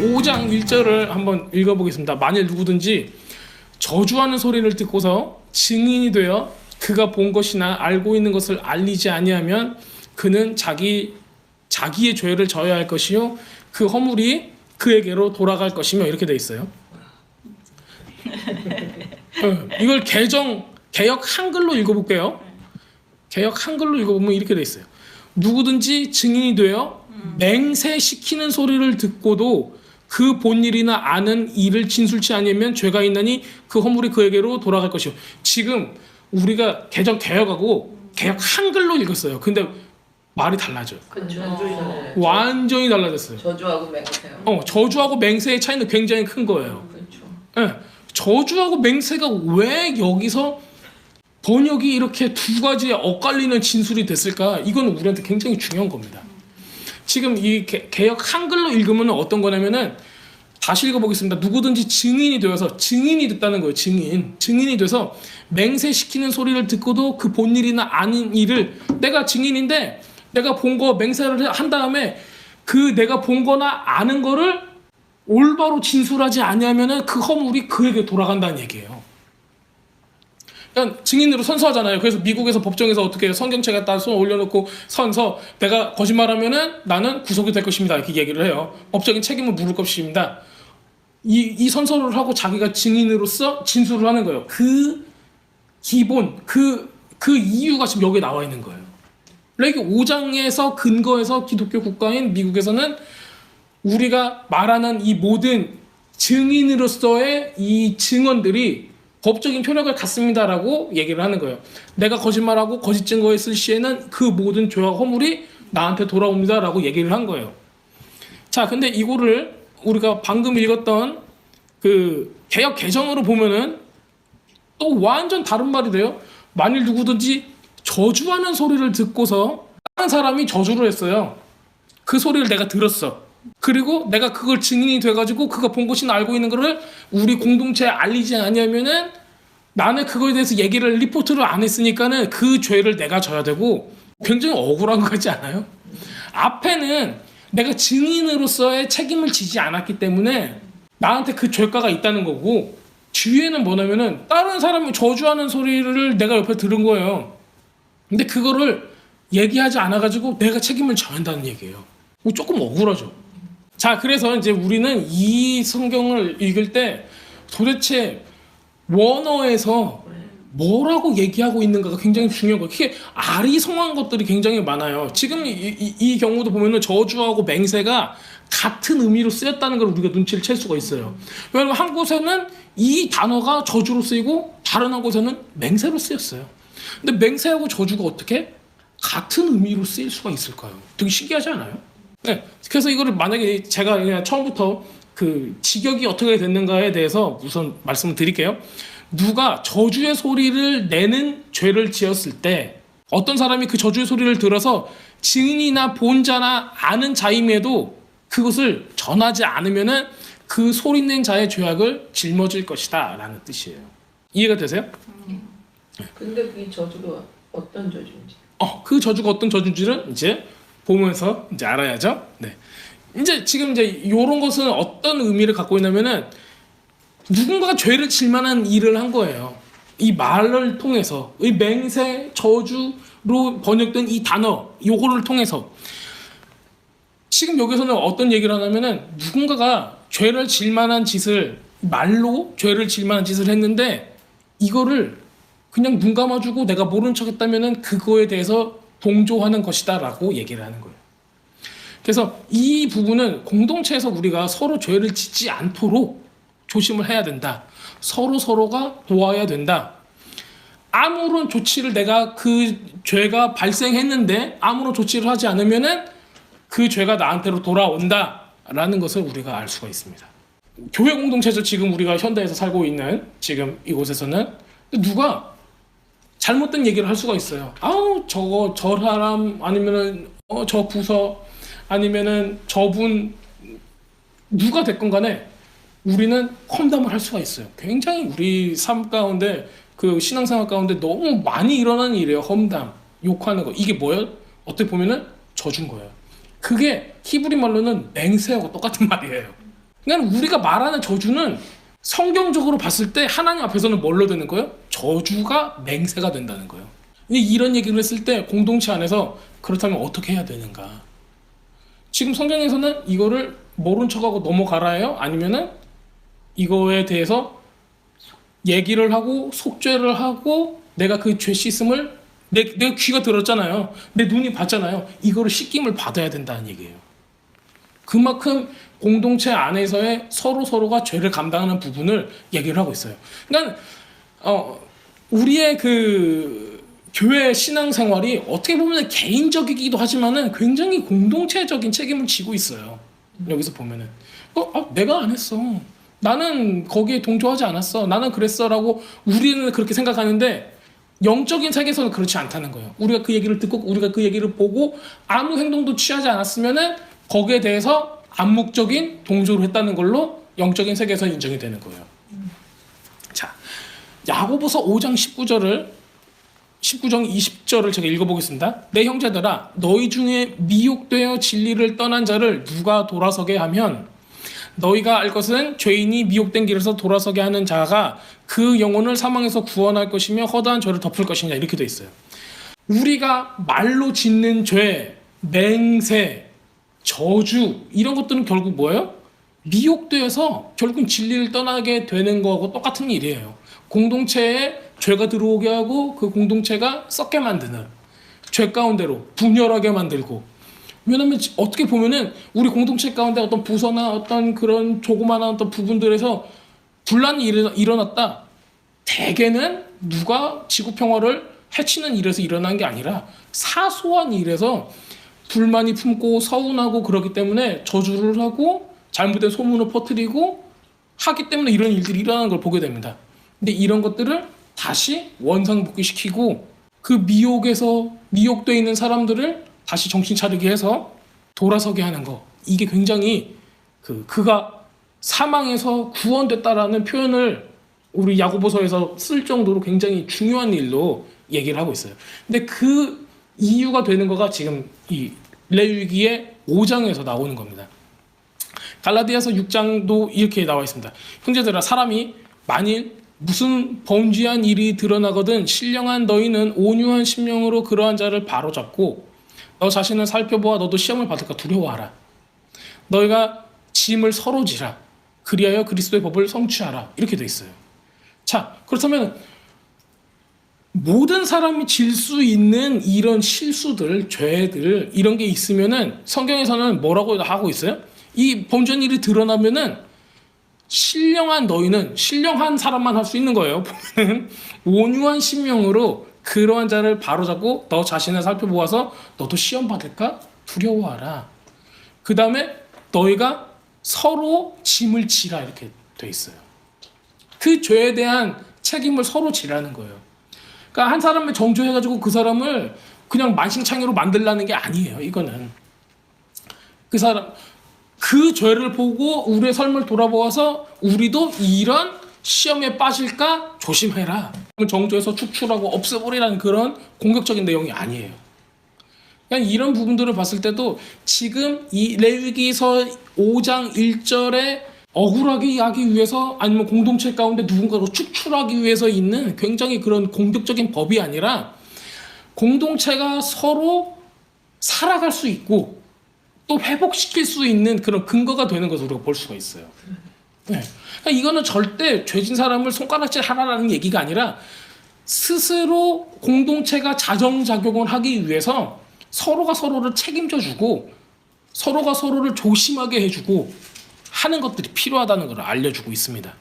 5장 1절을 한번 읽어보겠습니다. 만일 누구든지 저주하는 소리를 듣고서 증인이 되어 그가 본 것이나 알고 있는 것을 알리지 아니하면 그는 자기의 죄를 져야 할 것이요 그 허물이 그에게로 돌아갈 것이며 이렇게 돼 있어요. 이걸 개역 한글로 읽어볼게요. 개역 한글로 읽어보면 이렇게 돼 있어요. 누구든지 증인이 되어 맹세시키는 소리를 듣고도 그 본 일이나 아는 일을 진술치 아니하면 죄가 있나니 그 허물이 그에게로 돌아갈 것이요. 지금 우리가 개역하고 개역 한글로 읽었어요. 근데 말이 달라져요. 그렇죠. 완전히 달라졌어요. 저주하고 맹세요. 저주하고 맹세의 차이는 굉장히 큰 거예요. 그렇죠. 네, 저주하고 맹세가 왜 여기서 번역이 이렇게 두 가지에 엇갈리는 진술이 됐을까? 이건 우리한테 굉장히 중요한 겁니다. 지금 이 개역 한글로 읽으면 어떤 거냐면은 다시 읽어보겠습니다. 누구든지 증인이 되어서 증인이 됐다는 거예요. 증인이 돼서 맹세시키는 소리를 듣고도 그 본 일이나 아닌 일을 내가 증인인데 내가 본 거 맹세를 한 다음에 그 내가 본 거나 아는 거를 올바로 진술하지 아니하면은 그 허물이 그에게 돌아간다는 얘기예요. 그냥 증인으로 선서하잖아요. 그래서 미국에서 법정에서 어떻게 해요? 성경책 갖다 손 올려놓고 선서 내가 거짓말하면은 나는 구속이 될 것입니다. 이렇게 얘기를 해요. 법적인 책임을 물을 것입니다. 이 선서를 하고 자기가 증인으로서 진술을 하는 거예요. 그 기본, 그 이유가 지금 여기에 나와 있는 거예요. 레기 5장에서 근거해서 기독교 국가인 미국에서는 우리가 말하는 이 모든 증인으로서의 이 증언들이 법적인 효력을 갖습니다라고 얘기를 하는 거예요. 내가 거짓말하고 거짓 증거에 쓸 시에는 그 모든 죄와 허물이 나한테 돌아옵니다라고 얘기를 한 거예요. 자, 근데 이거를 우리가 방금 읽었던 그 개역 개정으로 보면은 또 완전 다른 말이 돼요. 만일 누구든지 저주하는 소리를 듣고서 다른 사람이 저주를 했어요. 그 소리를 내가 들었어. 그리고 내가 그걸 증인이 돼가지고 그가 본 것이나 알고 있는 거를 우리 공동체에 알리지 않으면은 나는 그거에 대해서 얘기를 리포트를 안 했으니까는 그 죄를 내가 져야 되고 굉장히 억울한 거 같지 않아요? 앞에는 내가 증인으로서의 책임을 지지 않았기 때문에 나한테 그 죄가가 있다는 거고 뒤에는 뭐냐면은 다른 사람이 저주하는 소리를 내가 옆에 들은 거예요. 근데 그거를 얘기하지 않아가지고 내가 책임을 져야 한다는 얘기예요. 조금 억울하죠. 자, 그래서 이제 우리는 이 성경을 읽을 때 도대체 원어에서 뭐라고 얘기하고 있는가가 굉장히 중요한 거예요. 이게 아리송한 것들이 굉장히 많아요. 지금 이 경우도 보면은 저주하고 맹세가 같은 의미로 쓰였다는 걸 우리가 눈치를 챌 수가 있어요. 왜냐하면 한 곳에는 이 단어가 저주로 쓰이고 다른 한 곳에는 맹세로 쓰였어요. 근데 맹세하고 저주가 어떻게 같은 의미로 쓰일 수가 있을까요? 되게 신기하지 않아요? 네. 그래서 이거를 만약에 제가 그냥 처음부터 그 직역이 어떻게 됐는가에 대해서 우선 말씀을 드릴게요. 누가 저주의 소리를 내는 죄를 지었을 때 어떤 사람이 그 저주의 소리를 들어서 증인이나 본자나 아는 자임에도 그것을 전하지 않으면은 그 소리 낸 자의 죄악을 짊어질 것이다 라는 뜻이에요. 이해가 되세요? 근데 그 저주가 어떤 저주인지. 그 저주가 어떤 저주인지는 이제 보면서 이제 알아야죠. 네. 이제 지금 이제 이런 것은 어떤 의미를 갖고 있냐면은 누군가가 죄를 질 만한 일을 한 거예요. 이 말을 통해서 이 맹세, 저주로 번역된 이 단어 요거를 통해서 지금 여기서는 어떤 얘기를 하냐면은 누군가가 죄를 질 만한 짓을 말로 죄를 질 만한 짓을 했는데 이거를 그냥 눈 감아주고 내가 모른 척 했다면은 그거에 대해서 동조하는 것이다 라고 얘기를 하는 거예요. 그래서 이 부분은 공동체에서 우리가 서로 죄를 짓지 않도록 조심을 해야 된다. 서로가 도와야 된다. 아무런 조치를 내가 그 죄가 발생했는데 아무런 조치를 하지 않으면은 그 죄가 나한테로 돌아온다 라는 것을 우리가 알 수가 있습니다. 교회 공동체에서 지금 우리가 현대에서 살고 있는 지금 이곳에서는 누가 잘못된 얘기를 할 수가 있어요. 저 사람 아니면은 저 부서 아니면은 저분 누가 됐건 간에 우리는 험담을 할 수가 있어요. 굉장히 우리 삶 가운데 그 신앙생활 가운데 너무 많이 일어나는 일이에요. 험담, 욕하는 거. 이게 뭐예요? 어떻게 보면은 저주인 거예요. 그게 히브리 말로는 맹세하고 똑같은 말이에요. 그러니까 우리가 말하는 저주는 성경적으로 봤을 때 하나님 앞에서는 뭘로 되는 거예요? 저주가 맹세가 된다는 거예요. 이런 얘기를 했을 때 공동체 안에서 그렇다면 어떻게 해야 되는가? 지금 성경에서는 이거를 모른 척하고 넘어가라 해요? 아니면은 이거에 대해서 얘기를 하고 속죄를 하고 내가 그 죄 씻음을 내가 귀가 들었잖아요. 내 눈이 봤잖아요. 이거를 씻김을 받아야 된다는 얘기예요. 그만큼 공동체 안에서의 서로가 죄를 감당하는 부분을 얘기를 하고 있어요. 그러니까 우리의 그 교회 신앙생활이 어떻게 보면 개인적이기도 하지만은 굉장히 공동체적인 책임을 지고 있어요. 여기서 보면은 내가 안 했어. 나는 거기에 동조하지 않았어. 나는 그랬어라고 우리는 그렇게 생각하는데 영적인 세계에서는 그렇지 않다는 거예요. 우리가 그 얘기를 듣고 우리가 그 얘기를 보고 아무 행동도 취하지 않았으면은 거기에 대해서 암묵적인 동조를 했다는 걸로 영적인 세계에서 인정이 되는 거예요. 자, 야고보서 5장 19장 20절을 제가 읽어보겠습니다. 내 형제들아, 너희 중에 미혹되어 진리를 떠난 자를 누가 돌아서게 하면 너희가 알 것은 죄인이 미혹된 길에서 돌아서게 하는 자가 그 영혼을 사망에서 구원할 것이며 허다한 죄를 덮을 것이냐, 이렇게 돼 있어요. 우리가 말로 짓는 죄, 맹세, 저주 이런 것들은 결국 뭐예요? 미혹되어서 결국 진리를 떠나게 되는 거하고 똑같은 일이에요. 공동체에 죄가 들어오게 하고 그 공동체가 썩게 만드는, 죄 가운데로 분열하게 만들고. 왜냐면 어떻게 보면은 우리 공동체 가운데 어떤 부서나 어떤 그런 조그마한 어떤 부분들에서 분란이 일어났다. 대개는 누가 지구 평화를 해치는 일에서 일어난 게 아니라 사소한 일에서 불만이 품고 서운하고 그러기 때문에 저주를 하고 잘못된 소문을 퍼뜨리고 하기 때문에 이런 일들이 일어나는 걸 보게 됩니다. 근데 이런 것들을 다시 원상복귀시키고 그 미혹되어 있는 사람들을 다시 정신 차리게 해서 돌아서게 하는 거, 이게 굉장히 그가 사망에서 구원됐다라는 표현을 우리 야고보서에서 쓸 정도로 굉장히 중요한 일로 얘기를 하고 있어요. 근데 그 이유가 되는 거가 지금 이 레위기의 5장에서 나오는 겁니다. 갈라디아서 6장도 이렇게 나와 있습니다. 형제들아, 사람이 만일 무슨 범죄한 일이 드러나거든 신령한 너희는 온유한 심령으로 그러한 자를 바로잡고 너 자신을 살펴보아 너도 시험을 받을까 두려워하라. 너희가 짐을 서로 지라. 그리하여 그리스도의 법을 성취하라. 이렇게 돼 있어요. 자, 그렇다면 모든 사람이 질 수 있는 이런 실수들, 죄들 이런 게 있으면은 성경에서는 뭐라고 하고 있어요? 이 범죄한 일이 드러나면은 신령한 너희는, 신령한 사람만 할 수 있는 거예요. 보면은 온유한 심령으로 그러한 자를 바로잡고 너 자신을 살펴보아서 너도 시험 받을까 두려워하라. 그 다음에 너희가 서로 짐을 지라, 이렇게 돼 있어요. 그 죄에 대한 책임을 서로 지라는 거예요. 그러니까 한 사람을 정죄해가지고 그 사람을 그냥 만신창이로 만들라는 게 아니에요. 이거는 그 죄를 보고 우리의 삶을 돌아보아서 우리도 이런 시험에 빠질까 조심해라. 정죄해서 축출하고 없애버리라는 그런 공격적인 내용이 아니에요. 그냥 이런 부분들을 봤을 때도 지금 이 레위기서 5장 1절에 억울하게 하기 위해서 아니면 공동체 가운데 누군가로 축출하기 위해서 있는 굉장히 그런 공격적인 법이 아니라 공동체가 서로 살아갈 수 있고 또 회복시킬 수 있는 그런 근거가 되는 것으로 우리가 볼 수가 있어요. 네. 그러니까 이거는 절대 죄진 사람을 손가락질 하라는 얘기가 아니라 스스로 공동체가 자정작용을 하기 위해서 서로가 서로를 책임져주고 서로가 서로를 조심하게 해주고 하는 것들이 필요하다는 걸 알려주고 있습니다.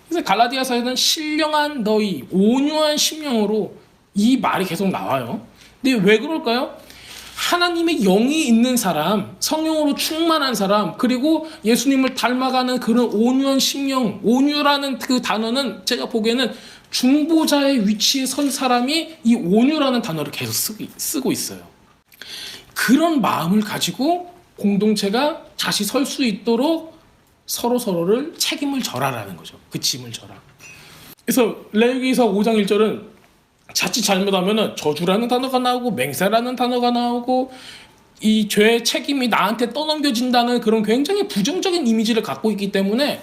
그래서 갈라디아서에는 신령한 너희, 온유한 심령으로 이 말이 계속 나와요. 근데 왜 그럴까요? 하나님의 영이 있는 사람, 성령으로 충만한 사람, 그리고 예수님을 닮아가는 그런 온유한 심령, 온유라는 그 단어는 제가 보기에는 중보자의 위치에 선 사람이 이 온유라는 단어를 계속 쓰고 있어요. 그런 마음을 가지고 공동체가 다시 설 수 있도록 서로를 책임을 져라라는 거죠. 그 짐을 져라. 그래서 레위기서 5장 1절은 자칫 잘못하면 저주라는 단어가 나오고 맹세라는 단어가 나오고 이 죄의 책임이 나한테 떠넘겨진다는 그런 굉장히 부정적인 이미지를 갖고 있기 때문에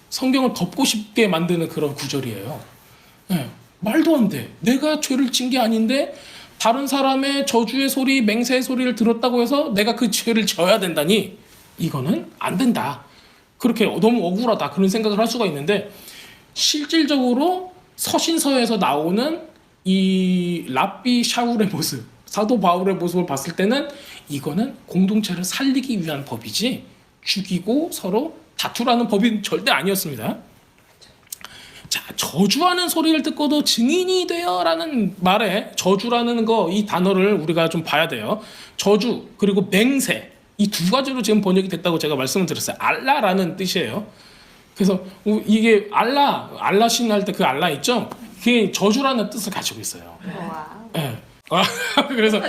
성경을 덮고 싶게 만드는 그런 구절이에요. 네, 말도 안 돼. 내가 죄를 진 게 아닌데 다른 사람의 저주의 소리, 맹세의 소리를 들었다고 해서 내가 그 죄를 져야 된다니 이거는 안 된다. 그렇게 너무 억울하다 그런 생각을 할 수가 있는데 실질적으로 서신서에서 나오는 이 랍비 샤울의 모습, 사도 바울의 모습을 봤을 때는 이거는 공동체를 살리기 위한 법이지 죽이고 서로 다투라는 법이 절대 아니었습니다. 자, 저주하는 소리를 듣고도 증인이 되어라는 말에 저주라는 거 이 단어를 우리가 좀 봐야 돼요. 저주 그리고 맹세 이 두 가지로 지금 번역이 됐다고 제가 말씀을 드렸어요. 알라라는 뜻이에요. 그래서 이게 알라 신 할 때 그 알라 있죠? 그게 저주라는 뜻을 가지고 있어요. 네. 그래서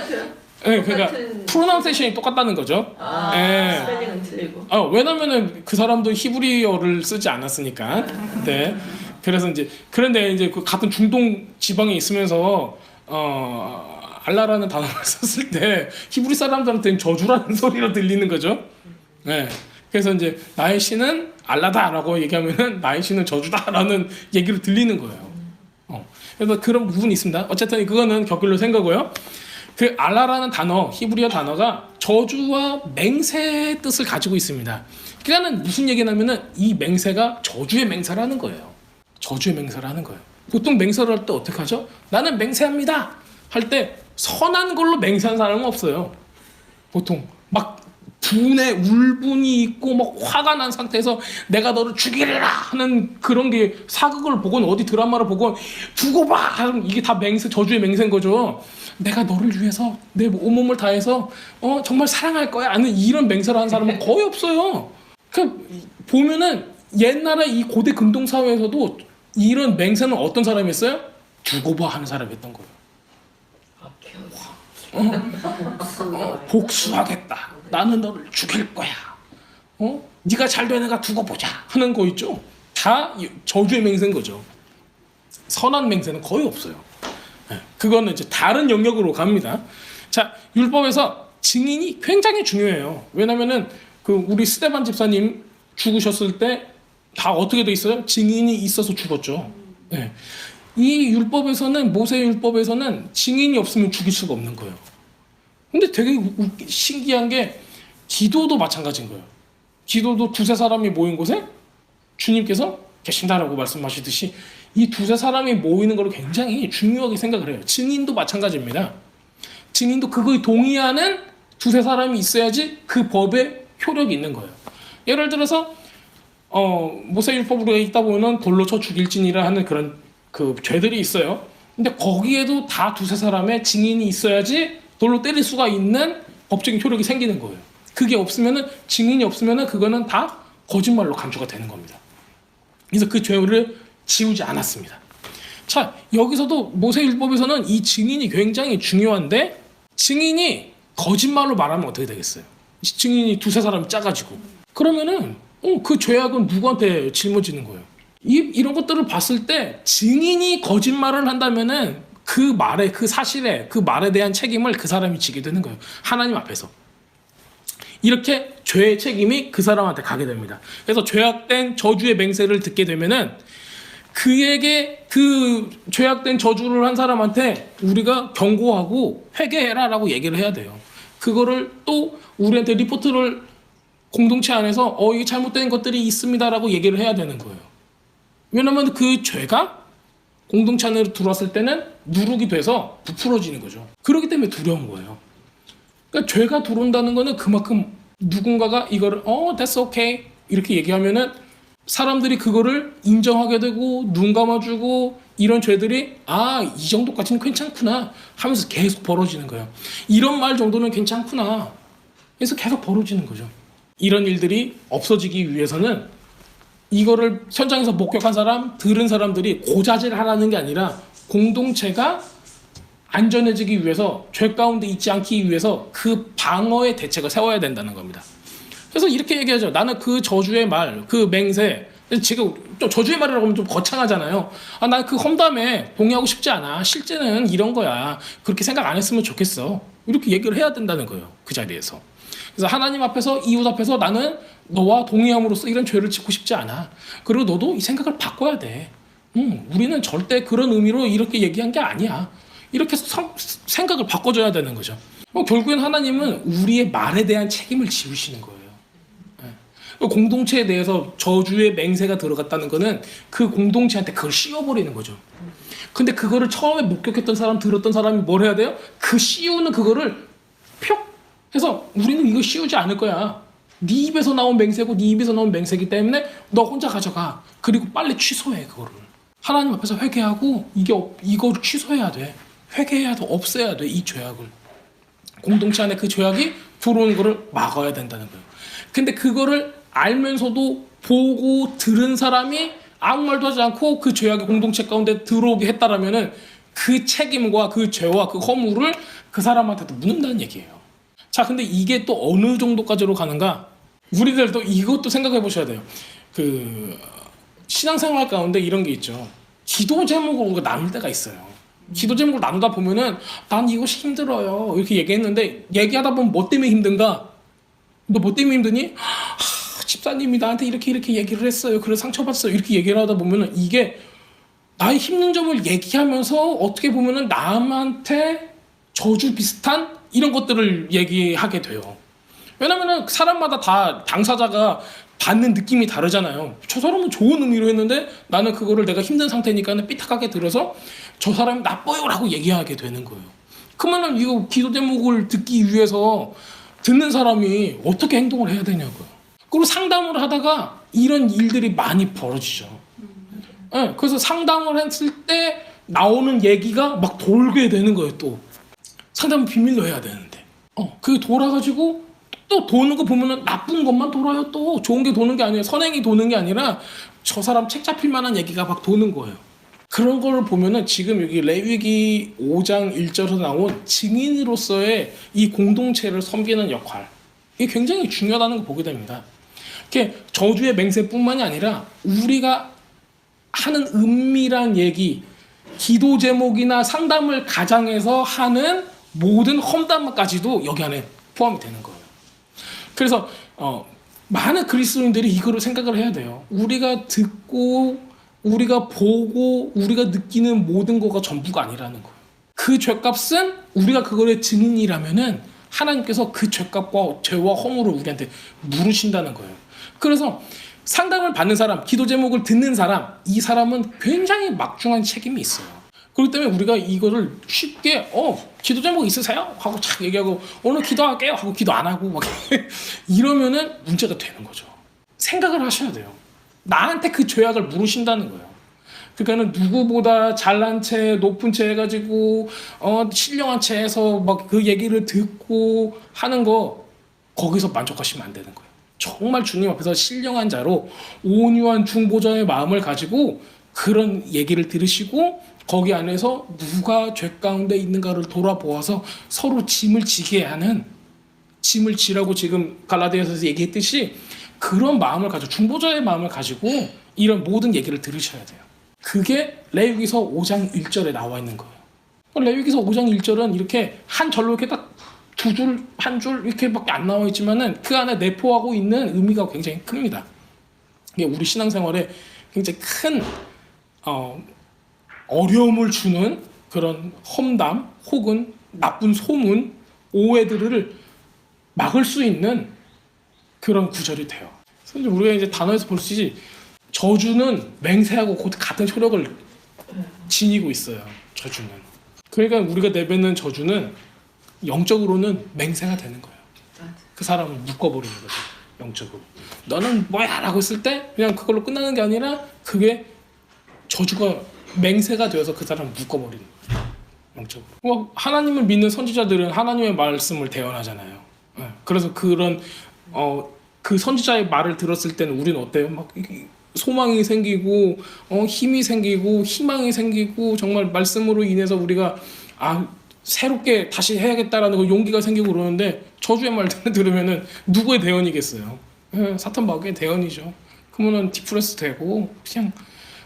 네, 그러니까 프로나운세이션이 똑같다는 거죠. 네. 스펠링은 틀리고. 왜냐면은 그 사람도 히브리어를 쓰지 않았으니까. 네. 그래서 이제 그런데 이제 그 같은 중동 지방에 있으면서 알라라는 단어를 썼을 때 히브리 사람들한테는 저주라는 소리로 들리는 거죠. 네. 그래서 이제 나의 신은 알라다라고 얘기하면은 나의 신은 저주다라는 얘기로 들리는 거예요. 그래서 그런 부분이 있습니다. 어쨌든 그거는 격일로 생각고요. 그 알라라는 단어, 히브리어 단어가 저주와 맹세의 뜻을 가지고 있습니다. 그러니까는 무슨 얘기냐면은 이 맹세가 저주의 맹세라는 거예요. 저주의 맹세라는 거예요. 보통 맹세를 할 때 어떻게 하죠? 나는 맹세합니다. 할 때 선한 걸로 맹세하는 사람은 없어요. 보통 막 분에 울분이 있고 막 화가 난 상태에서 내가 너를 죽이리라 하는 그런 게 사극을 보건 어디 드라마를 보건 두고 봐 이게 다 맹세 저주의 맹세인 거죠. 내가 너를 위해서 내 온몸을 다해서 정말 사랑할 거야 하는 이런 맹세를 하는 사람은 거의 없어요. 그 보면은 옛날에 이 고대 근동 사회에서도 이런 맹세는 어떤 사람이 했어요? 두고 봐 하는 사람이 했던 거예요. 복수하겠다. 나는 너를 죽일 거야. 네가 잘 되는가 두고 보자 하는 거 있죠. 다 저주의 맹세인 거죠. 선한 맹세는 거의 없어요. 그거는 이제 다른 영역으로 갑니다. 자, 율법에서 증인이 굉장히 중요해요. 왜냐면은 그 우리 스데반 집사님 죽으셨을 때 다 어떻게 돼 있어요? 증인이 있어서 죽었죠. 네. 이 율법에서는 모세 율법에서는 증인이 없으면 죽일 수가 없는 거예요. 근데 되게 신기한 게 기도도 마찬가지인 거예요. 기도도 두세 사람이 모인 곳에 주님께서 계신다라고 말씀하시듯이 이 두세 사람이 모이는 걸 굉장히 중요하게 생각을 해요. 증인도 마찬가지입니다. 증인도 그거에 동의하는 두세 사람이 있어야지 그 법에 효력이 있는 거예요. 예를 들어서 모세율법으로 있다 보면은 돌로 쳐 죽일지니라 하는 그런 그 죄들이 있어요. 근데 거기에도 다 두세 사람의 증인이 있어야지 돌로 때릴 수가 있는 법적인 효력이 생기는 거예요. 그게 없으면은 증인이 없으면은 그거는 다 거짓말로 간주가 되는 겁니다. 그래서 그 죄를 지우지 않았습니다. 자, 여기서도 모세율법에서는 이 증인이 굉장히 중요한데 증인이 거짓말로 말하면 어떻게 되겠어요? 증인이 두세 사람이 짜가지고 그러면은 그 죄악은 누구한테 짊어지는 거예요? 이런 것들을 봤을 때 증인이 거짓말을 한다면은 그 말에 그 사실에 그 말에 대한 책임을 그 사람이 지게 되는 거예요. 하나님 앞에서. 이렇게 죄의 책임이 그 사람한테 가게 됩니다. 그래서 죄악된 저주의 맹세를 듣게 되면은 그에게 그 죄악된 저주를 한 사람한테 우리가 경고하고 회개해라라고 얘기를 해야 돼요. 그거를 또 우리한테 리포트를 공동체 안에서 이게 잘못된 것들이 있습니다라고 얘기를 해야 되는 거예요. 왜냐면 그 죄가 공동체 안으로 들어왔을 때는 누룩이 돼서 부풀어지는 거죠. 그렇기 때문에 두려운 거예요. 그러니까 죄가 들어온다는 거는 그만큼 누군가가 이거를 that's okay 이렇게 얘기하면은 사람들이 그거를 인정하게 되고 눈 감아주고 이런 죄들이 이 정도까지는 괜찮구나 하면서 계속 벌어지는 거예요. 이런 말 정도는 괜찮구나 그래서 계속 벌어지는 거죠. 이런 일들이 없어지기 위해서는 이거를 현장에서 목격한 사람, 들은 사람들이 고자질을 하라는 게 아니라 공동체가 안전해지기 위해서 죄 가운데 있지 않기 위해서 그 방어의 대책을 세워야 된다는 겁니다. 그래서 이렇게 얘기하죠. 나는 그 저주의 말, 그 맹세, 지금 좀 저주의 말이라고 하면 좀 거창하잖아요. 난 그 험담에 동의하고 싶지 않아. 실제는 이런 거야. 그렇게 생각 안 했으면 좋겠어. 이렇게 얘기를 해야 된다는 거예요. 그 자리에서. 그래서 하나님 앞에서 이웃 앞에서 나는 너와 동의함으로써 이런 죄를 짓고 싶지 않아. 그리고 너도 이 생각을 바꿔야 돼. 우리는 절대 그런 의미로 이렇게 얘기한 게 아니야. 이렇게 생각을 바꿔줘야 되는 거죠. 결국엔 하나님은 우리의 말에 대한 책임을 지우시는 거예요. 공동체에 대해서 저주의 맹세가 들어갔다는 거는 그 공동체한테 그걸 씌워버리는 거죠. 근데 그거를 처음에 목격했던 사람, 들었던 사람이 뭘 해야 돼요? 그 씌우는 그거를 표 해서 우리는 이거 씌우지 않을 거야. 네 입에서 나온 맹세고 네 입에서 나온 맹세기 때문에 너 혼자 가져가. 그리고 빨리 취소해 그거를. 하나님 앞에서 회개하고 이거를 취소해야 돼. 회개해야 돼. 없애야 돼. 이 죄악을. 공동체 안에 그 죄악이 들어오는 거를 막아야 된다는 거예요. 근데 그거를 알면서도 보고 들은 사람이 아무 말도 하지 않고 그 죄악이 공동체 가운데 들어오게 했다라면은 그 책임과 그 죄와 그 허물을 그 사람한테도 묻는다는 얘기예요. 자, 근데 이게 또 어느 정도까지로 가는가? 우리들도 이것도 생각해 보셔야 돼요. 그 신앙생활 가운데 이런 게 있죠. 기도 제목을 우리가 나눌 때가 있어요. 기도 제목을 나누다 보면은 난 이것이 힘들어요 이렇게 얘기했는데 얘기하다 보면 뭐 때문에 힘든가? 너 뭐 때문에 힘드니? 집사님이 나한테 이렇게 얘기를 했어요. 그래서 상처받았어요. 이렇게 얘기를 하다 보면은 이게 나의 힘든 점을 얘기하면서 어떻게 보면은 남한테 저주 비슷한 이런 것들을 얘기하게 돼요. 왜냐면은 사람마다 다 당사자가 받는 느낌이 다르잖아요. 저 사람은 좋은 의미로 했는데 나는 그거를 내가 힘든 상태니까는 삐딱하게 들어서 저 사람이 나빠요라고 얘기하게 되는 거예요. 그러면은 이거 기도 제목을 듣기 위해서 듣는 사람이 어떻게 행동을 해야 되냐고요. 그리고 상담을 하다가 이런 일들이 많이 벌어지죠. 네, 그래서 상담을 했을 때 나오는 얘기가 막 돌게 되는 거예요. 또 상담은 비밀로 해야 되는데 그게 돌아가지고 또 도는 거 보면은 나쁜 것만 돌아요. 또 좋은 게 도는 게 아니라 선행이 도는 게 아니라 저 사람 책 잡힐 만한 얘기가 막 도는 거예요. 그런 걸 보면은 지금 여기 레위기 5장 1절에서 나온 증인으로서의 이 공동체를 섬기는 역할, 이게 굉장히 중요하다는 걸 보게 됩니다. 이렇게 저주의 맹세뿐만이 아니라 우리가 하는 은밀한 얘기, 기도 제목이나 상담을 가장해서 하는 모든 험담까지도 여기 안에 포함이 되는 거예요. 그래서 많은 그리스도인들이 이거를 생각을 해야 돼요. 우리가 듣고 우리가 보고 우리가 느끼는 모든 거가 전부가 아니라는 거예요. 그 죄값은 우리가 그거의 증인이라면은 하나님께서 그 죄값과 죄와 허물을 우리한테 물으신다는 거예요. 그래서 상담을 받는 사람, 기도 제목을 듣는 사람, 이 사람은 굉장히 막중한 책임이 있어요. 그렇기 때문에 우리가 이거를 쉽게 기도 제목 있으세요? 하고 착 얘기하고 오늘 기도할게요 하고 기도 안 하고 막 이러면은 문제가 되는 거죠. 생각을 하셔야 돼요. 나한테 그 죄악을 물으신다는 거예요. 그러니까는 누구보다 잘난 채, 높은 채 해가지고 신령한 채 해서 막 그 얘기를 듣고 하는 거 거기서 만족하시면 안 되는 거예요. 정말 주님 앞에서 신령한 자로 온유한 중보자의 마음을 가지고 그런 얘기를 들으시고 거기 안에서 누가 죄 가운데 있는가를 돌아보아서 서로 짐을 지게 하는, 짐을 지라고 지금 갈라디아서에서 얘기했듯이 그런 마음을 가지고 중보자의 마음을 가지고 이런 모든 얘기를 들으셔야 돼요. 그게 레위기서 5장 1절에 나와 있는 거예요. 레위기서 5장 1절은 이렇게 한 절로 이렇게 딱 두 줄, 한 줄 이렇게밖에 안 나와 있지만은 그 안에 내포하고 있는 의미가 굉장히 큽니다. 이게 우리 신앙생활에 굉장히 큰 어려움을 주는 그런 험담 혹은 나쁜 소문, 오해들을 막을 수 있는 그런 구절이 돼요. 그래서 우리가 이제 단어에서 볼 수 있지, 저주는 맹세하고 곧 같은 효력을 지니고 있어요. 저주는. 그러니까 우리가 내뱉는 저주는 영적으로는 맹세가 되는 거예요. 그 사람을 묶어버리는 거죠. 영적으로. 너는 뭐야? 라고 했을 때 그냥 그걸로 끝나는 게 아니라 그게 저주가 맹세가 되어서 그 사람을 묶어버리는 거예요. 영적으로. 하나님을 믿는 선지자들은 하나님의 말씀을 대언하잖아요. 그래서 그런 그 선지자의 말을 들었을 때는 우리는 어때요? 막 소망이 생기고 힘이 생기고 희망이 생기고 정말 말씀으로 인해서 우리가 새롭게 다시 해야겠다라는 그 용기가 생기고 그러는데 저주의 말 들으면은 누구의 대언이겠어요? 사탄 마귀의 대언이죠. 그러면은 디프레스 되고 그냥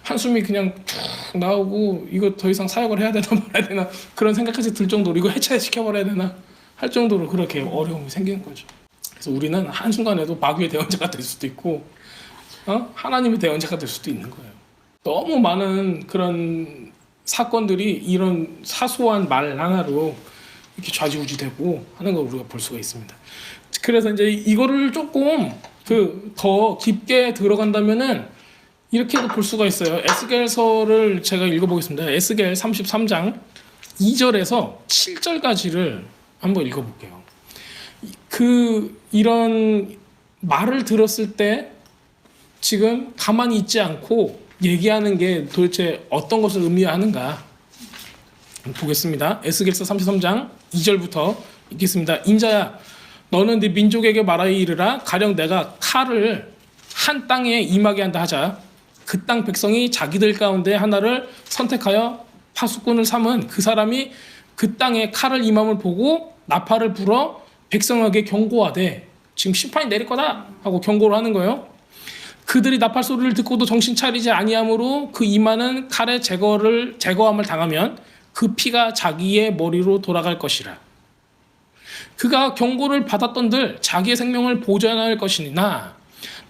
한숨이 그냥 쭉 나오고 이거 더 이상 사역을 해야 되나 말아야 되나 그런 생각까지 들 정도로 이거 해체시켜버려야 되나 할 정도로 그렇게 어려움이 생기는 거죠. 그래서 우리는 한순간에도 마귀의 대언자가 될 수도 있고 하나님의 대언자가 될 수도 있는 거예요. 너무 많은 그런 사건들이 이런 사소한 말 하나로 이렇게 좌지우지되고 하는 걸 우리가 볼 수가 있습니다. 그래서 이제 이거를 조금 더 깊게 들어간다면은 이렇게도 볼 수가 있어요. 에스겔서를 제가 읽어보겠습니다. 에스겔 33장 2절에서 7절까지를 한번 읽어볼게요. 이런 말을 들었을 때 지금 가만히 있지 않고 얘기하는 게 도대체 어떤 것을 의미하는가 보겠습니다. 에스겔서 33장 2절부터 읽겠습니다. 인자야, 너는 네 민족에게 말하이르라. 가령 내가 칼을 한 땅에 임하게 한다 하자. 그 땅 백성이 자기들 가운데 하나를 선택하여 파수꾼을 삼은 그 사람이 그 땅에 칼을 임함을 보고 나팔을 불어 백성에게 경고하되, 지금 심판이 내릴 거다 하고 경고를 하는 거예요. 그들이 나팔 소리를 듣고도 정신 차리지 아니하므로 그 임하는 칼의 제거함을 당하면 그 피가 자기의 머리로 돌아갈 것이라. 그가 경고를 받았던들 자기의 생명을 보존할 것이나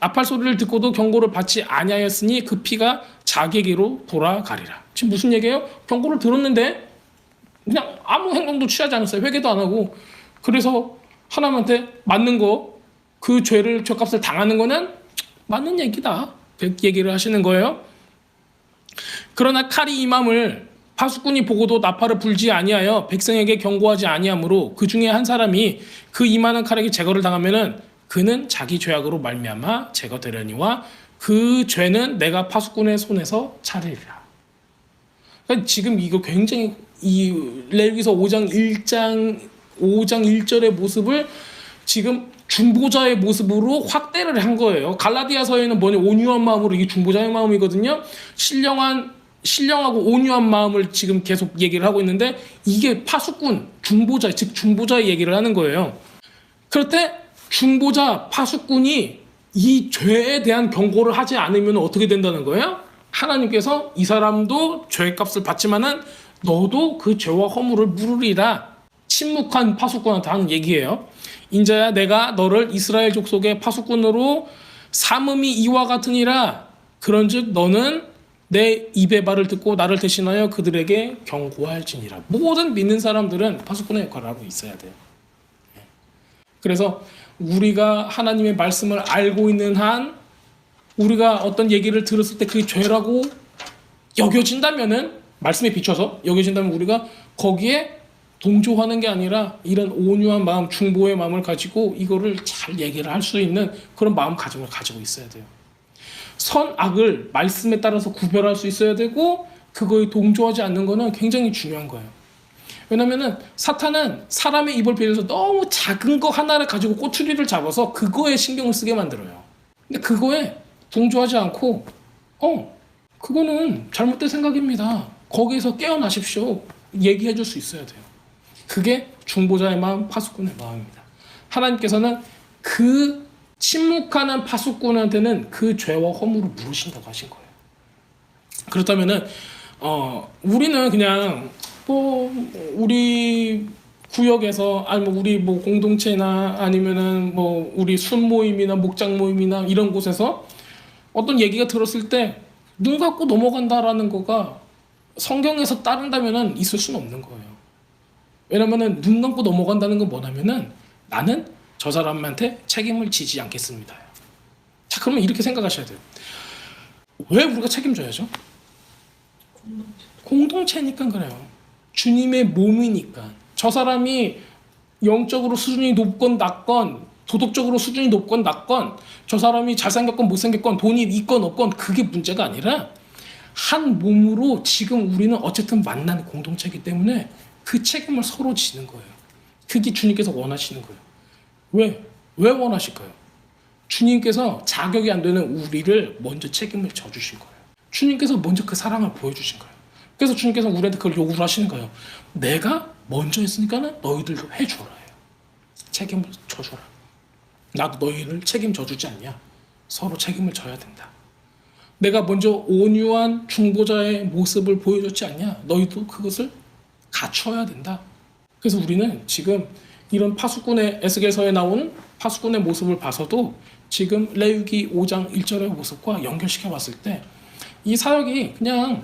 나팔 소리를 듣고도 경고를 받지 아니하였으니 그 피가 자기에게로 돌아가리라. 지금 무슨 얘기예요? 경고를 들었는데 그냥 아무 행동도 취하지 않았어요. 회개도 안 하고. 그래서 하나님한테 맞는 거, 그 죄값을 당하는 거는 맞는 얘기다. 얘기를 하시는 거예요. 그러나 칼이 임함을 파수꾼이 보고도 나팔을 불지 아니하여 백성에게 경고하지 아니하므로 그 중에 한 사람이 그 임하는 칼에게 제거를 당하면은 그는 자기 죄악으로 말미암아 제거되려니와 그 죄는 내가 파수꾼의 손에서 차리리라. 그러니까 지금 이거 굉장히 이 레위기서 5장 1절의 모습을 지금 중보자의 모습으로 확대를 한 거예요. 갈라디아서에는 뭐냐, 온유한 마음으로, 이게 중보자의 마음이거든요. 신령하고 온유한 마음을 지금 계속 얘기를 하고 있는데, 이게 파수꾼, 중보자, 즉 중보자의 얘기를 하는 거예요. 그럴 때 중보자, 파수꾼이 이 죄에 대한 경고를 하지 않으면 어떻게 된다는 거예요? 하나님께서 이 사람도 죄값을 받지만은 너도 그 죄와 허물을 물으리라. 침묵한 파수꾼한테 하는 얘기예요. 인자야, 내가 너를 이스라엘 족속의 파수꾼으로 삼음이 이와 같으니라. 그런즉 너는 내 입의 말을 듣고 나를 대신하여 그들에게 경고할지니라. 모든 믿는 사람들은 파수꾼의 역할을 하고 있어야 돼요. 그래서 우리가 하나님의 말씀을 알고 있는 한, 우리가 어떤 얘기를 들었을 때 그게 죄라고 여겨진다면은, 말씀에 비춰서 여겨진다면 우리가 거기에 동조하는 게 아니라 이런 온유한 마음, 중보의 마음을 가지고 이거를 잘 얘기를 할 수 있는 그런 마음가짐을 가지고 있어야 돼요. 선악을 말씀에 따라서 구별할 수 있어야 되고, 그거에 동조하지 않는 거는 굉장히 중요한 거예요. 왜냐면은 사탄은 사람의 입을 빌려서 너무 작은 거 하나를 가지고 꼬투리를 잡아서 그거에 신경을 쓰게 만들어요. 근데 그거에 동조하지 않고 그거는 잘못된 생각입니다. 거기에서 깨어나십시오. 얘기해 줄 수 있어야 돼요. 그게 중보자의 마음, 파수꾼의 마음입니다. 하나님께서는 그 침묵하는 파수꾼한테는 그 죄와 허물을 물으신다고 하신 거예요. 그렇다면은 우리는 그냥 우리 구역에서, 아니 우리 공동체나 아니면은 우리 순 모임이나 목장 모임이나 이런 곳에서 어떤 얘기가 들었을 때 눈 감고 넘어간다라는 거가 성경에서 따른다면은 있을 수는 없는 거예요. 왜냐면은 눈 감고 넘어간다는 건 뭐냐면은 나는 저 사람한테 책임을 지지 않겠습니다. 자, 그러면 이렇게 생각하셔야 돼요. 왜 우리가 책임져야죠? 공동체니까 그래요. 주님의 몸이니까. 저 사람이 영적으로 수준이 높건 낮건, 도덕적으로 수준이 높건 낮건, 저 사람이 잘생겼건 못생겼건, 돈이 있건 없건, 그게 문제가 아니라 한 몸으로 지금 우리는 어쨌든 만난 공동체이기 때문에 그 책임을 서로 지는 거예요. 그게 주님께서 원하시는 거예요. 왜 원하실까요? 주님께서 자격이 안 되는 우리를 먼저 책임을 져주신 거예요. 주님께서 먼저 그 사랑을 보여주신 거예요. 그래서 주님께서 우리한테 그걸 요구를 하시는 거예요. 내가 먼저 했으니까는 너희들도 해줘라 해요. 책임을 져줘라. 나도 너희를 책임져 주지 않냐? 서로 책임을 져야 된다. 내가 먼저 온유한 중보자의 모습을 보여줬지 않냐? 너희도 그것을 갖춰야 된다. 그래서 우리는 지금 이런 파수꾼의 에스겔서에 나온 파수꾼의 모습을 봐서도 지금 레위기 5장 1절의 모습과 연결시켜 봤을 때 이 사역이 그냥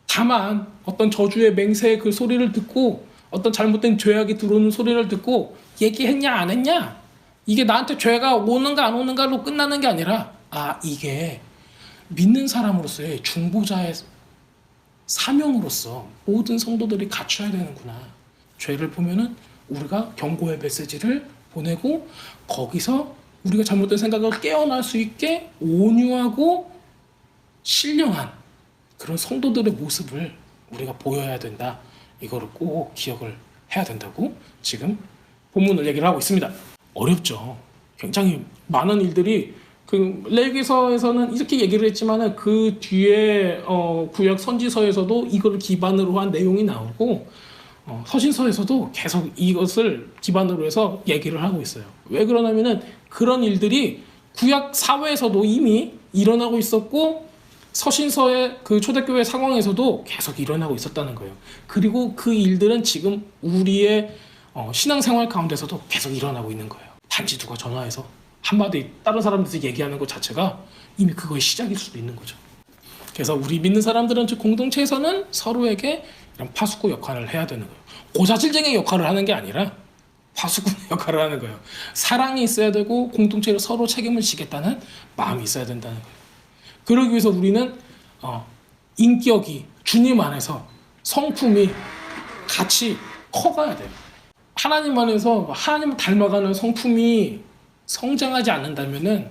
다만 어떤 저주의 맹세의 그 소리를 듣고 어떤 잘못된 죄악이 들어오는 소리를 듣고 얘기했냐 안 했냐 이게 나한테 죄가 오는가 안 오는가로 끝나는 게 아니라 이게 믿는 사람으로서의 중보자의 사명으로서 모든 성도들이 갖춰야 되는구나. 죄를 보면은 우리가 경고의 메시지를 보내고 거기서 우리가 잘못된 생각을 깨어날 수 있게 온유하고 신령한 그런 성도들의 모습을 우리가 보여야 된다. 이거를 꼭 기억을 해야 된다고 지금 본문을 얘기를 하고 있습니다. 어렵죠. 굉장히 많은 일들이 그 레위기서에서는 이렇게 얘기를 했지만은 그 뒤에 구약 선지서에서도 이거를 기반으로 한 내용이 나오고 서신서에서도 계속 이것을 기반으로 해서 얘기를 하고 있어요. 왜 그러냐면은 그런 일들이 구약 사회에서도 이미 일어나고 있었고 서신서의 그 초대교회 상황에서도 계속 일어나고 있었다는 거예요. 그리고 그 일들은 지금 우리의 신앙생활 가운데서도 계속 일어나고 있는 거예요. 단지 누가 전화해서 한마디 다른 사람들한테 얘기하는 것 자체가 이미 그거의 시작일 수도 있는 거죠. 그래서 우리 믿는 사람들은 즉 공동체에서는 서로에게 이런 파수꾼 역할을 해야 되는 거예요. 고자질쟁이 역할을 하는 게 아니라 파수꾼 역할을 하는 거예요. 사랑이 있어야 되고 공동체로 서로 책임을 지겠다는 마음이 있어야 된다는 거예요. 그러기 위해서 우리는 인격이 주님 안에서 성품이 같이 커가야 돼요. 하나님 안에서 하나님을 닮아가는 성품이 성장하지 않는다면은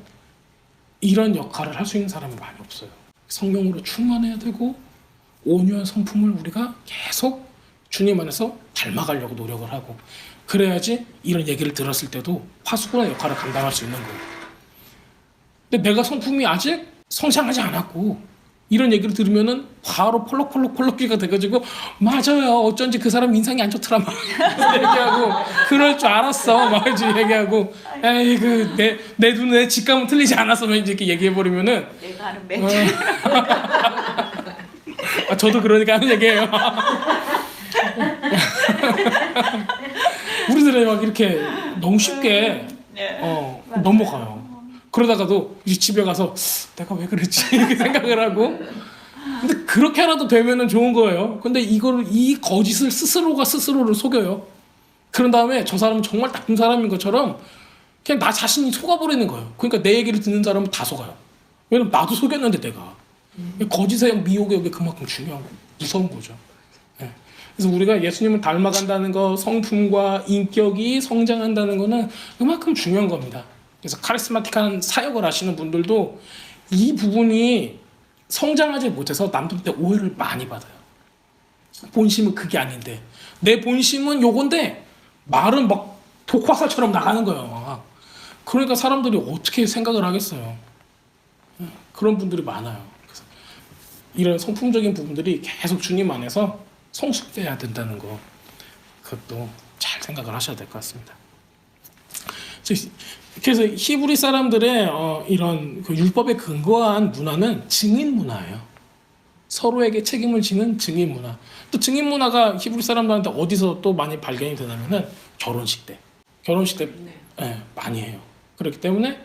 이런 역할을 할 수 있는 사람이 많이 없어요. 성령으로 충만해야 되고 온유한 성품을 우리가 계속 주님 안에서 닮아가려고 노력을 하고 그래야지 이런 얘기를 들었을 때도 파수꾼의 역할을 감당할 수 있는 거예요. 근데 내가 성품이 아직 성장하지 않았고 이런 얘기를 들으면은 바로 펄럭펄럭귀가 돼가지고 맞아요 어쩐지 그 사람 인상이 안 좋더라 막 얘기하고 그럴 줄 알았어 막 이제 얘기하고 에이 그 내 눈에 직감은 틀리지 않았어 막 이렇게 얘기해버리면은 내가 하는 멘트 저도 그러니까 하는 얘기예요. 우리들이 막 이렇게 너무 쉽게 넘어가요. 그러다가도 이제 집에 가서 내가 왜 그랬지 이렇게 생각을 하고 근데 그렇게라도 되면은 좋은 거예요. 근데 이 거짓을 스스로가 스스로를 속여요. 그런 다음에 저 사람은 정말 나쁜 사람인 것처럼 그냥 나 자신이 속아버리는 거예요. 그러니까 내 얘기를 듣는 사람은 다 속아요. 왜냐면 나도 속였는데 내가 거짓의 미혹의 게 그만큼 중요한 거 무서운 거죠. 네. 그래서 우리가 예수님을 닮아간다는 거 성품과 인격이 성장한다는 거는 그만큼 중요한 겁니다. 그래서 카리스마틱한 사역을 하시는 분들도 이 부분이 성장하지 못해서 남들한테 오해를 많이 받아요. 본심은 그게 아닌데 내 본심은 요건데 말은 막 독화살처럼 나가는 거예요. 그러니까 사람들이 어떻게 생각을 하겠어요. 그런 분들이 많아요. 그래서 이런 성품적인 부분들이 계속 주님 안에서 성숙돼야 된다는 거 그것도 잘 생각을 하셔야 될 것 같습니다. 그래서 히브리 사람들의 이런 그 율법에 근거한 문화는 증인 문화예요. 서로에게 책임을 지는 증인 문화. 또 증인 문화가 히브리 사람들한테 어디서 또 많이 발견이 되냐면은 결혼식 때 많이 해요. 그렇기 때문에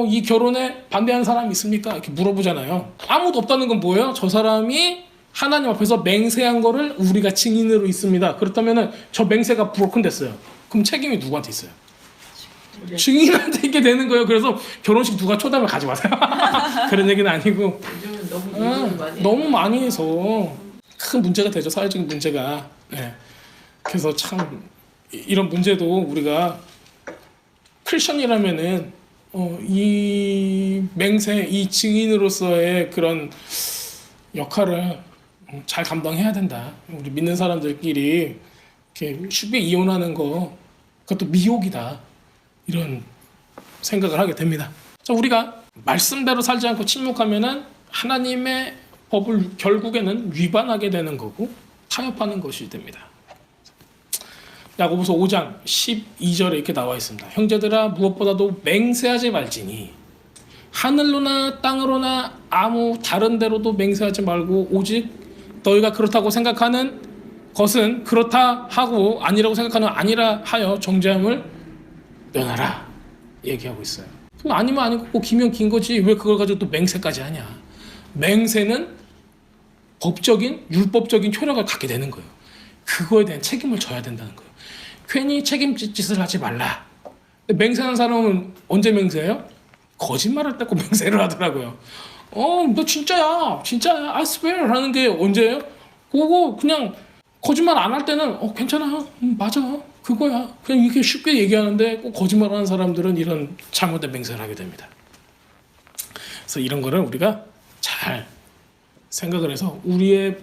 이 결혼에 반대하는 사람이 있습니까? 이렇게 물어보잖아요. 아무도 없다는 건 뭐예요? 저 사람이 하나님 앞에서 맹세한 거를 우리가 증인으로 있습니다. 그렇다면은 저 맹세가 브로큰 됐어요. 그럼 책임이 누구한테 있어요? 증인한테 있게 되는 거예요. 그래서 결혼식 누가 초대하면 가지 마세요. 그런 얘기는 아니고 요즘은 너무 많이 해서 큰 문제가 되죠. 사회적인 문제가. 네. 그래서 참 이런 문제도 우리가 크리스천이라면은 이 맹세, 이 증인으로서의 그런 역할을 잘 감당해야 된다. 우리 믿는 사람들끼리 이렇게 쉽게 이혼하는 거 그것도 미혹이다. 이런 생각을 하게 됩니다. 자, 우리가 말씀대로 살지 않고 침묵하면은 하나님의 법을 결국에는 위반하게 되는 거고 타협하는 것이 됩니다. 야고보서 5장 12절에 이렇게 나와 있습니다. 형제들아 무엇보다도 맹세하지 말지니 하늘로나 땅으로나 아무 다른 데로도 맹세하지 말고 오직 너희가 그렇다고 생각하는 것은 그렇다 하고 아니라고 생각하는 아니라 하여 정죄함을 면하라 얘기하고 있어요. 그럼 아니면 아니고 꼭 기면 긴 거지 왜 그걸 가지고 또 맹세까지 하냐. 맹세는 법적인 율법적인 효력을 갖게 되는 거예요. 그거에 대한 책임을 져야 된다는 거예요. 괜히 책임질 짓을 하지 말라. 맹세하는 사람은 언제 맹세해요? 거짓말할 때 꼭 맹세를 하더라고요. 너 진짜야 I swear 하는 게 언제예요? 그거 그냥 거짓말 안 할 때는 괜찮아 맞아 그거야 그냥 이렇게 쉽게 얘기하는데 꼭 거짓말하는 사람들은 이런 잘못된 맹세를 하게 됩니다. 그래서 이런 거를 우리가 잘 생각을 해서 우리의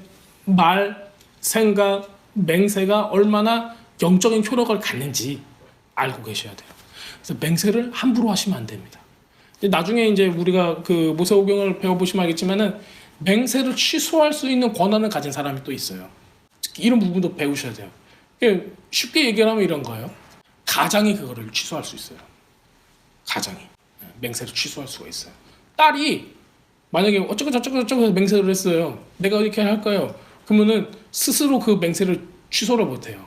말, 생각, 맹세가 얼마나 영적인 효력을 갖는지 알고 계셔야 돼요. 그래서 맹세를 함부로 하시면 안 됩니다. 나중에 이제 우리가 그 모세오경을 배워보시면 알겠지만은 맹세를 취소할 수 있는 권한을 가진 사람이 또 있어요. 이런 부분도 배우셔야 돼요. 쉽게 얘기하면 이런 거예요. 가장이 그거를 취소할 수 있어요. 가장이 맹세를 취소할 수가 있어요. 딸이 만약에 어쩌고 저쩌고 저쩌고 해서 맹세를 했어요. 내가 이렇게 할까요? 그러면은 스스로 그 맹세를 취소를 못해요.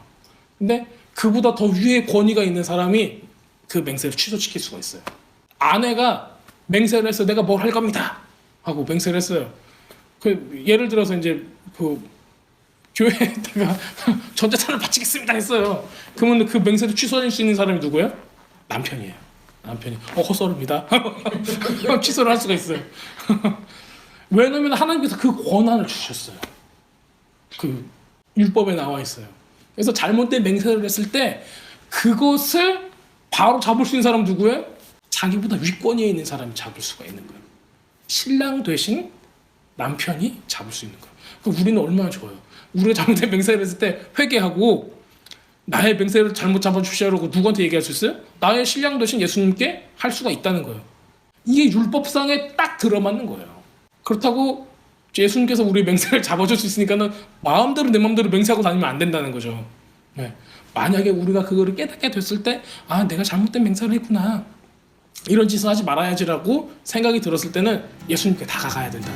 근데 그보다 더 위에 권위가 있는 사람이 그 맹세를 취소시킬 수가 있어요. 아내가 맹세를 해서 내가 뭘 할 겁니다 하고 맹세를 했어요. 그 예를 들어서 이제 그 교회에다가 전재산을 바치겠습니다 했어요. 그러면 그 맹세를 취소할 수 있는 사람이 누구예요? 남편이에요. 남편이 헛소리입니다. 취소를 할 수가 있어요. 왜냐면 하나님께서 그 권한을 주셨어요. 그 율법에 나와 있어요. 그래서 잘못된 맹세를 했을 때 그것을 바로 잡을 수 있는 사람 누구예요? 자기보다 위권위에 있는 사람이 잡을 수가 있는 거예요. 신랑 되신 남편이 잡을 수 있는 거예요. 그럼 우리는 얼마나 좋아요. 우리가 잘못된 맹세를 했을 때 회개하고 나의 맹세를 잘못 잡아주시라고 누구한테 얘기할 수 있어요? 나의 신랑 되신 예수님께 할 수가 있다는 거예요. 이게 율법상에 딱 들어맞는 거예요. 그렇다고 예수님께서 우리 맹세를 잡아줄 수 있으니까는 마음대로 내 마음대로 맹세하고 다니면 안 된다는 거죠. 네. 만약에 우리가 그거를 깨닫게 됐을 때 내가 잘못된 맹세를 했구나. 이런 짓을 하지 말아야지라고 생각이 들었을 때는 예수님께 다가가야 된다.